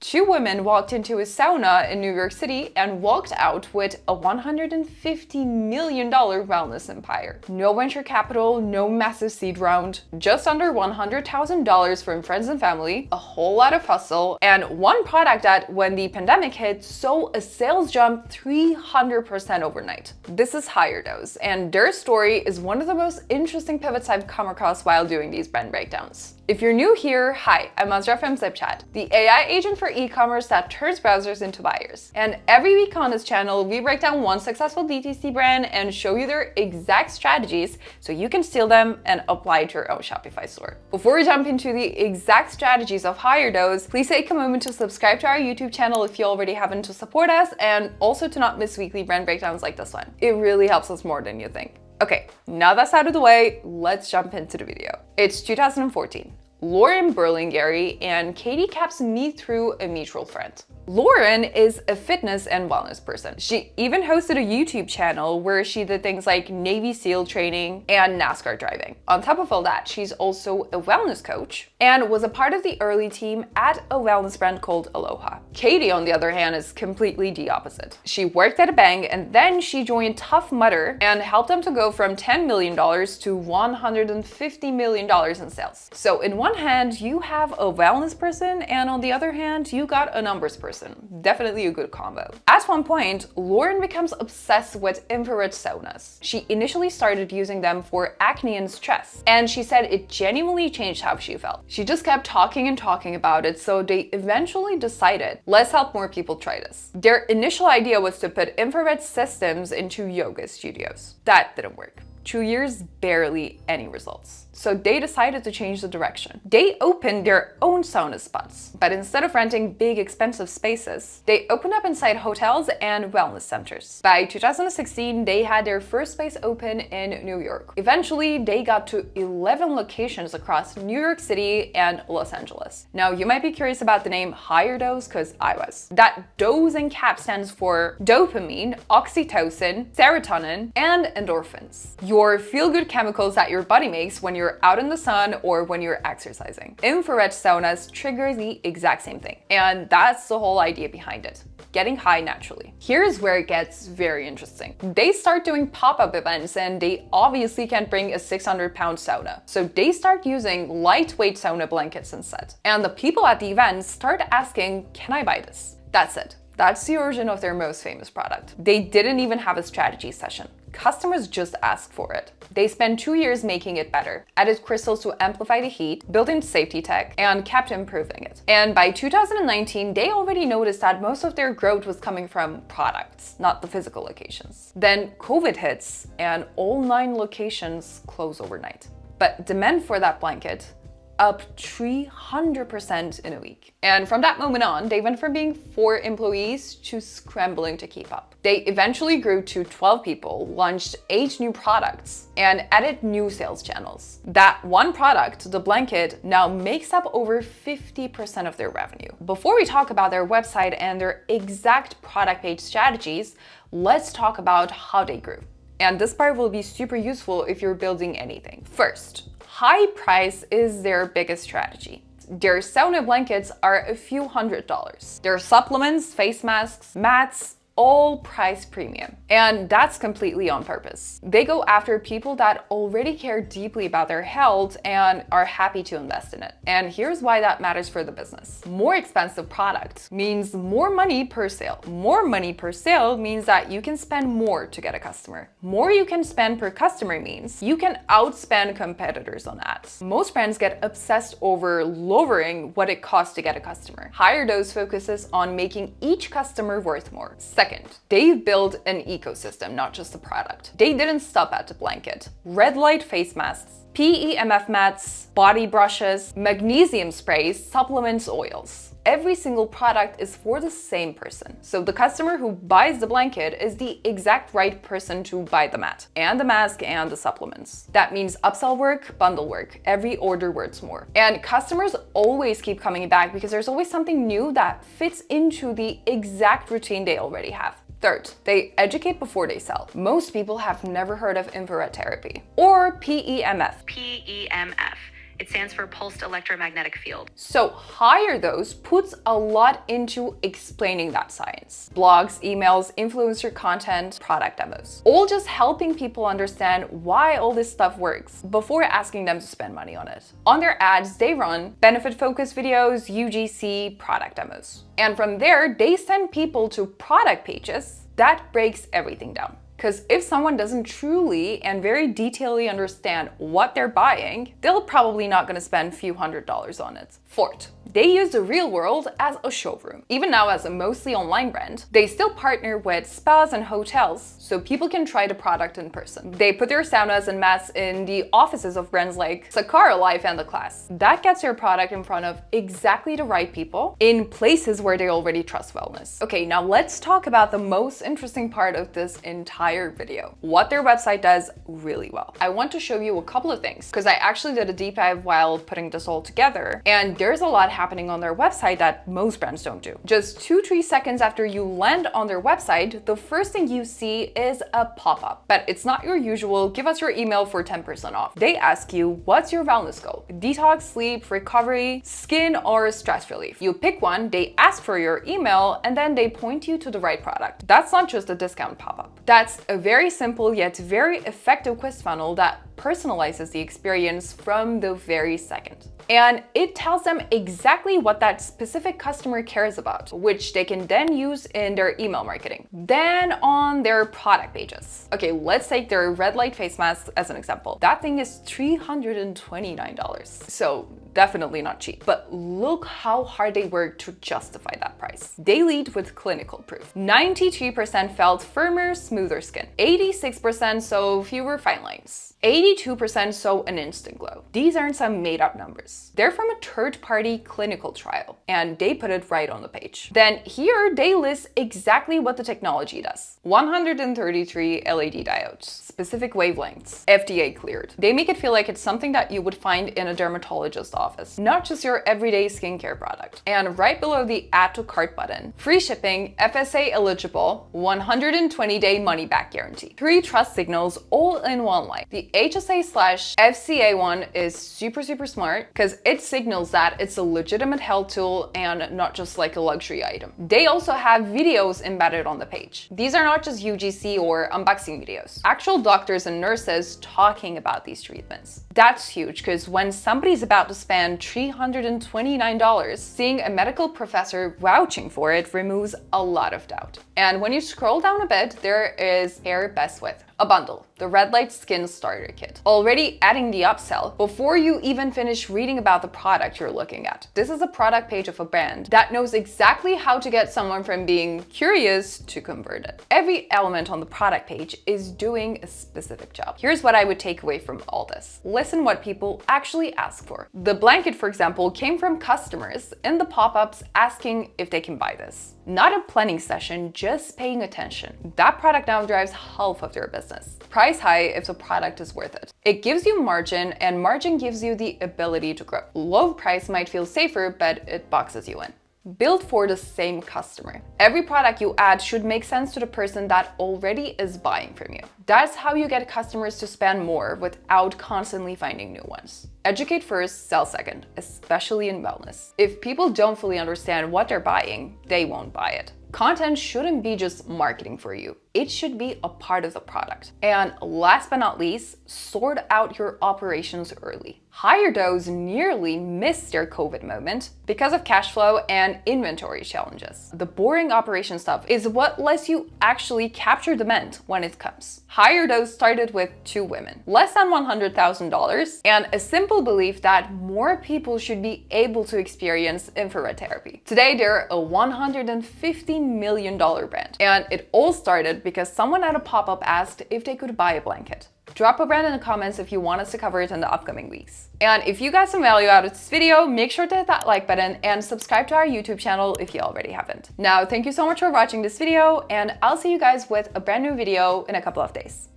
Two women walked into a sauna in New York City and walked out with a $150 million wellness empire. No venture capital, no massive seed round, just under $100,000 from friends and family, a whole lot of hustle, and one product that, when the pandemic hit, saw a sales jump 300% overnight. This is HigherDOSE, and their story is one of the most interesting pivots I've come across while doing these brand breakdowns. If you're new here, hi, I'm Azra from ZipChat, the AI agent for e-commerce that turns browsers into buyers. And every week on this channel, we break down one successful DTC brand and show you their exact strategies so you can steal them and apply to your own Shopify store. Before we jump into the exact strategies of HigherDOSE, please take a moment to subscribe to our YouTube channel if you already haven't to support us, and also to not miss weekly brand breakdowns like this one. It really helps us more than you think. Okay, now that's out of the way, let's jump into the video. It's 2014. Lauren Berlingeri and Katie Capps meet through a mutual friend. Lauren is a fitness and wellness person. She even hosted a YouTube channel where she did things like Navy SEAL training and NASCAR driving. On top of all that, she's also a wellness coach and was a part of the early team at a wellness brand called Aloha. Katie, on the other hand, is completely the opposite. She worked at a bank and then she joined Tough Mudder and helped them to go from $10 million to $150 million in sales. So in one hand, you have a wellness person, and on the other hand, you got a numbers person. Definitely a good combo. At one point, Lauren becomes obsessed with infrared saunas. She initially started using them for acne and stress, and she said it genuinely changed how she felt. She just kept talking and talking about it, so they eventually decided, let's help more people try this. Their initial idea was to put infrared systems into yoga studios. That didn't work. 2 years, barely any results. So they decided to change the direction. They opened their own sauna spots, but instead of renting big expensive spaces, they opened up inside hotels and wellness centers. By 2016, they had their first space open in New York. Eventually, they got to 11 locations across New York City and Los Angeles. Now, you might be curious about the name HigherDOSE, because I was. That DOSE in cap stands for dopamine, oxytocin, serotonin, and endorphins. Your feel-good chemicals that your body makes when you're out in the sun or when you're exercising. Infrared saunas trigger the exact same thing. And that's the whole idea behind it. Getting high naturally. Here's where it gets very interesting. They start doing pop-up events and they obviously can't bring a 600-pound sauna. So they start using lightweight sauna blankets instead. And the people at the events start asking, can I buy this? That's it. That's the origin of their most famous product. They didn't even have a strategy session. Customers just asked for it. They spent 2 years making it better, added crystals to amplify the heat, built in safety tech, and kept improving it. And by 2019, they already noticed that most of their growth was coming from products, not the physical locations. Then COVID hits, and all 9 locations close overnight. But demand for that blanket up 300% in a week. And from that moment on, they went from being 4 employees to scrambling to keep up. They eventually grew to 12 people, launched 8 new products, and added new sales channels. That one product, the blanket, now makes up over 50% of their revenue. Before we talk about their website and their exact product page strategies, let's talk about how they grew. And this part will be super useful if you're building anything. First, high price is their biggest strategy. Their sauna blankets are a few $100s. Their supplements, face masks, mats, all price premium. And that's completely on purpose. They go after people that already care deeply about their health and are happy to invest in it. And here's why that matters for the business. More expensive product means more money per sale. More money per sale means that you can spend more to get a customer. More you can spend per customer means you can outspend competitors on ads. Most brands get obsessed over lowering what it costs to get a customer. HigherDOSE focuses on making each customer worth more. Second, they've built an ecosystem, not just a product. They didn't stop at the blanket. Red light face masks, PEMF mats, body brushes, magnesium sprays, supplements, oils. Every single product is for the same person. So the customer who buys the blanket is the exact right person to buy the mat and the mask and the supplements. That means upsell work, bundle work. Every order worth more. And customers always keep coming back because there's always something new that fits into the exact routine they already have. Third, they educate before they sell. Most people have never heard of infrared therapy or PEMF. PEMF It stands for pulsed electromagnetic field. So HigherDOSE puts a lot into explaining that science. Blogs, emails, influencer content, product demos. All just helping people understand why all this stuff works before asking them to spend money on it. On their ads, they run benefit-focused videos, UGC, product demos. And from there, they send people to product pages that breaks everything down. Because if someone doesn't truly and very detailedly understand what they're buying, they're probably not going to spend a few $100s on it. Fourth, they use the real world as a showroom. Even now, as a mostly online brand, they still partner with spas and hotels so people can try the product in person. They put their saunas and mats in the offices of brands like Sakara Life and The Class. That gets your product in front of exactly the right people in places where they already trust wellness. Okay, now let's talk about the most interesting part of this entire video, what their website does really well. I want to show you a couple of things because I actually did a deep dive while putting this all together, and there's a lot happening on their website that most brands don't do. Just 2-3 seconds after you land on their website, the first thing you see is a pop-up. But it's not your usual, give us your email for 10% off. They ask you, what's your wellness goal? Detox, sleep, recovery, skin, or stress relief? You pick one, they ask for your email, and then they point you to the right product. That's not just a discount pop-up. That's a very simple yet very effective quiz funnel that personalizes the experience from the very second. And it tells them exactly what that specific customer cares about, which they can then use in their email marketing. Then on their product pages. Okay, let's take their red light face mask as an example. That thing is $329. So definitely not cheap, but look how hard they work to justify that price. They lead with clinical proof. 93% felt firmer, smoother skin. 86% saw fewer fine lines. 82% saw an instant glow. These aren't some made up numbers. They're from a third-party clinical trial, and they put it right on the page. Then here they list exactly what the technology does. 133 LED diodes, specific wavelengths, FDA cleared. They make it feel like it's something that you would find in a dermatologist's office, not just your everyday skincare product. And right below the add to cart button, free shipping, FSA eligible, 120-day money back guarantee. 3 trust signals all in one line. The HSA/FCA one is super smart because it signals that it's a legitimate health tool and not just like a luxury item. They also have videos embedded on the page. These are not just UGC or unboxing videos. Actual doctors and nurses talking about these treatments. That's huge because when somebody's about to spend $329, seeing a medical professor vouching for it removes a lot of doubt. And when you scroll down a bit, there is Hair Best With, a bundle, the Red Light Skin Starter Kit. Already adding the upsell before you even finish reading about the product you're looking at. This is a product page of a brand that knows exactly how to get someone from being curious to converted. Every element on the product page is doing a specific job. Here's what I would take away from all this. Listen what people actually ask for. The blanket, for example, came from customers in the pop-ups asking if they can buy this. Not a planning session, just paying attention. That product now drives half of their business. Price high if the product is worth it. It gives you margin, and margin gives you the ability to grow. Low price might feel safer, but it boxes you in. Built for the same customer. Every product you add should make sense to the person that already is buying from you. That's how you get customers to spend more without constantly finding new ones. Educate first, sell second, especially in wellness. If people don't fully understand what they're buying, they won't buy it. Content shouldn't be just marketing for you. It should be a part of the product. And last but not least, sort out your operations early. HigherDOSE nearly missed their COVID moment because of cash flow and inventory challenges. The boring operation stuff is what lets you actually capture demand when it comes. HigherDOSE started with 2 women, less than $100,000, and a simple belief that more people should be able to experience infrared therapy. Today, they're a $150 million brand, and it all started because someone at a pop-up asked if they could buy a blanket. Drop a brand in the comments if you want us to cover it in the upcoming weeks. And if you got some value out of this video, make sure to hit that like button and subscribe to our YouTube channel if you already haven't. Now, thank you so much for watching this video, and I'll see you guys with a brand new video in a couple of days.